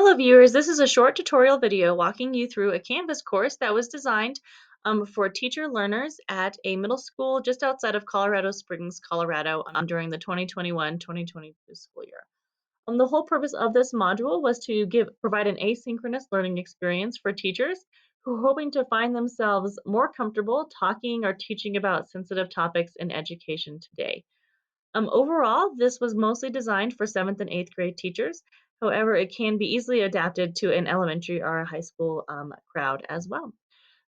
Hello viewers, this is a short tutorial video walking you through a Canvas course that was designed for teacher learners at a middle school just outside of Colorado Springs, Colorado during the 2021-2022 school year. The whole purpose of this module was to provide an asynchronous learning experience for teachers who are hoping to find themselves more comfortable talking or teaching about sensitive topics in education today. Overall, this was mostly designed for 7th and 8th grade teachers. However, it can be easily adapted to an elementary or a high school crowd as well.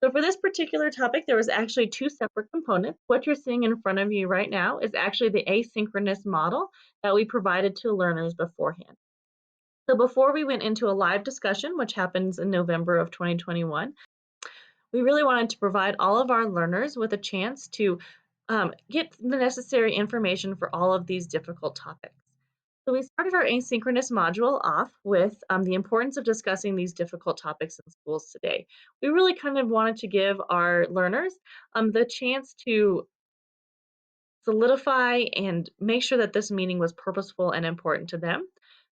So for this particular topic, there was actually two separate components. What you're seeing in front of you right now is actually the asynchronous model that we provided to learners beforehand. So before we went into a live discussion, which happens in November of 2021, we really wanted to provide all of our learners with a chance to get the necessary information for all of these difficult topics. So we started our asynchronous module off with the importance of discussing these difficult topics in schools today. We really kind of wanted to give our learners the chance to solidify and make sure that this meeting was purposeful and important to them.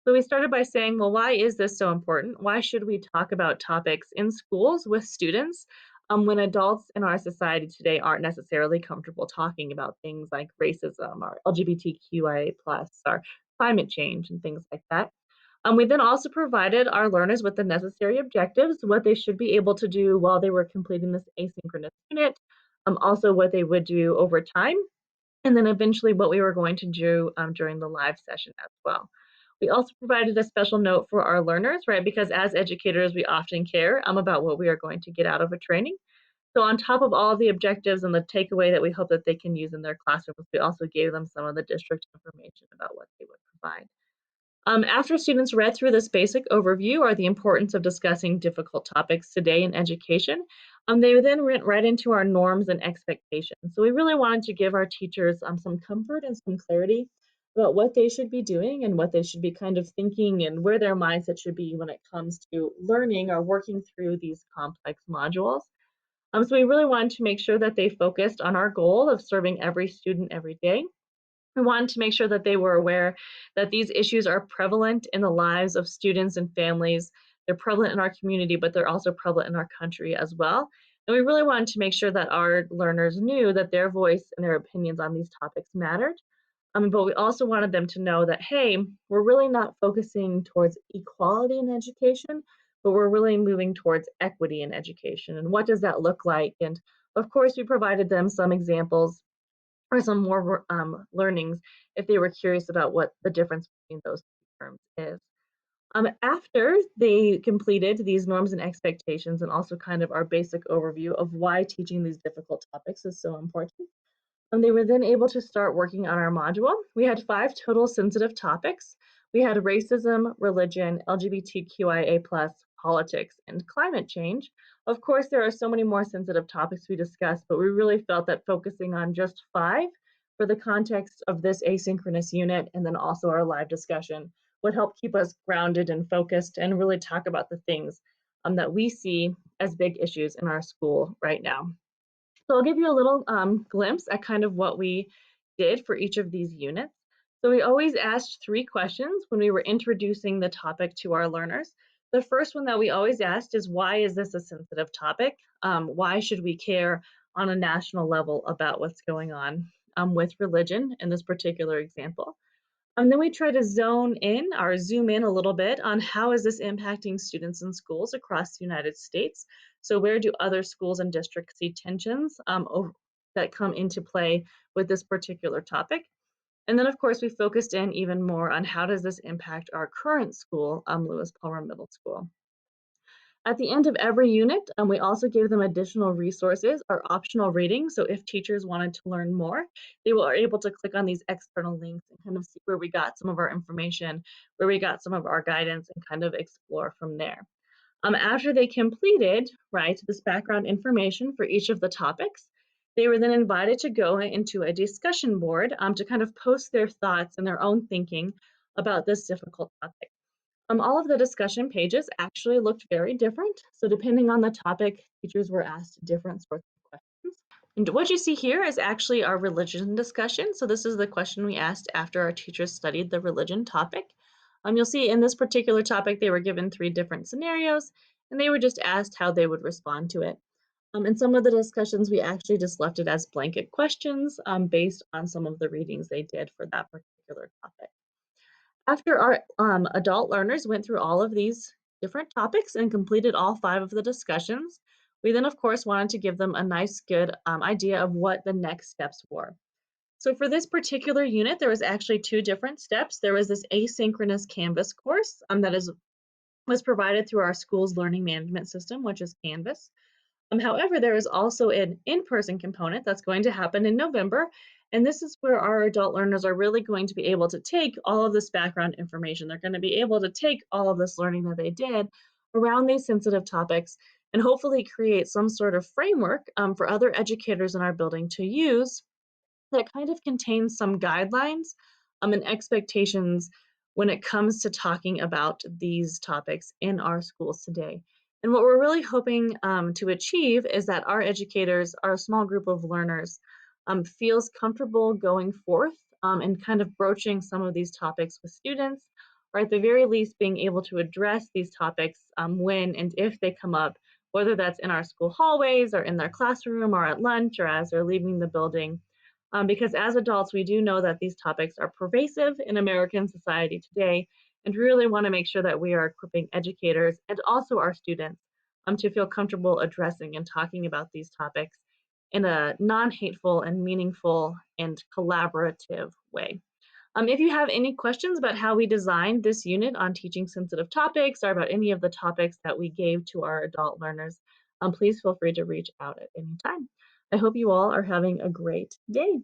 So we started by saying, well, why is this so important? Why should we talk about topics in schools with students when adults in our society today aren't necessarily comfortable talking about things like racism or LGBTQIA plus or climate change and things like that? We then also provided our learners with the necessary objectives, what they should be able to do while they were completing this asynchronous unit, also what they would do over time, and then eventually what we were going to do during the live session as well. We also provided a special note for our learners, right? Because as educators, we often care about what we are going to get out of a training. So on top of all of the objectives and the takeaway that we hope that they can use in their classrooms, we also gave them some of the district information about what they would provide. After students read through this basic overview or the importance of discussing difficult topics today in education, they then went right into our norms and expectations. So we really wanted to give our teachers some comfort and some clarity about what they should be doing and what they should be kind of thinking and where their mindset should be when it comes to learning or working through these complex modules. So we really wanted to make sure that they focused on our goal of serving every student every day. We wanted to make sure that they were aware that these issues are prevalent in the lives of students and families. They're prevalent in our community, but they're also prevalent in our country as well. And we really wanted to make sure that our learners knew that their voice and their opinions on these topics mattered. But we also wanted them to know that, hey, we're really not focusing towards equality in education, but we're really moving towards equity in education. And what does that look like? And of course, we provided them some examples or some more learnings if they were curious about what the difference between those two terms is. After they completed these norms and expectations and also kind of our basic overview of why teaching these difficult topics is so important, they were then able to start working on our module. We had 5 total sensitive topics. We had racism, religion, LGBTQIA+, politics, and climate change. Of course, there are so many more sensitive topics we discussed, but we really felt that focusing on just 5 for the context of this asynchronous unit and then also our live discussion would help keep us grounded and focused and really talk about the things that we see as big issues in our school right now. So I'll give you a little glimpse at kind of what we did for each of these units. So we always asked 3 questions when we were introducing the topic to our learners. The first one that we always asked is, why is this a sensitive topic? Why should we care on a national level about what's going on with religion in this particular example? And then we try to zone in or zoom in a little bit on how is this impacting students in schools across the United States. So where do other schools and districts see tensions that come into play with this particular topic? And then of course we focused in even more on how does this impact our current school, Lewis Palmer Middle School. At the end of every unit, we also gave them additional resources or optional reading. So if teachers wanted to learn more, they were able to click on these external links and kind of see where we got some of our information, where we got some of our guidance, and kind of explore from there. After they completed, right, this background information for each of the topics, they were then invited to go into a discussion board to kind of post their thoughts and their own thinking about this difficult topic. All of the discussion pages actually looked very different. So depending on the topic, teachers were asked different sorts of questions. And what you see here is actually our religion discussion. So this is the question we asked after our teachers studied the religion topic. You'll see in this particular topic, they were given three different scenarios, and they were just asked how they would respond to it. In some of the discussions, we actually just left it as blanket questions based on some of the readings they did for that particular topic. After our adult learners went through all of these different topics and completed all five of the discussions, we then, of course, wanted to give them a nice, good idea of what the next steps were. So for this particular unit, there was actually two different steps. There was this asynchronous Canvas course was provided through our school's learning management system, which is Canvas. However, there is also an in-person component that's going to happen in November, and this is where our adult learners are really going to be able to take all of this background information. They're going to be able to take all of this learning that they did around these sensitive topics and hopefully create some sort of framework for other educators in our building to use that kind of contains some guidelines and expectations when it comes to talking about these topics in our schools today. And what we're really hoping to achieve is that our educators, our small group of learners, feels comfortable going forth and kind of broaching some of these topics with students, or at the very least, being able to address these topics when and if they come up, whether that's in our school hallways or in their classroom or at lunch or as they're leaving the building because as adults, we do know that these topics are pervasive in American society today, and really want to make sure that we are equipping educators and also our students to feel comfortable addressing and talking about these topics in a non hateful and meaningful and collaborative way. If you have any questions about how we designed this unit on teaching sensitive topics or about any of the topics that we gave to our adult learners, please feel free to reach out at any time. I hope you all are having a great day.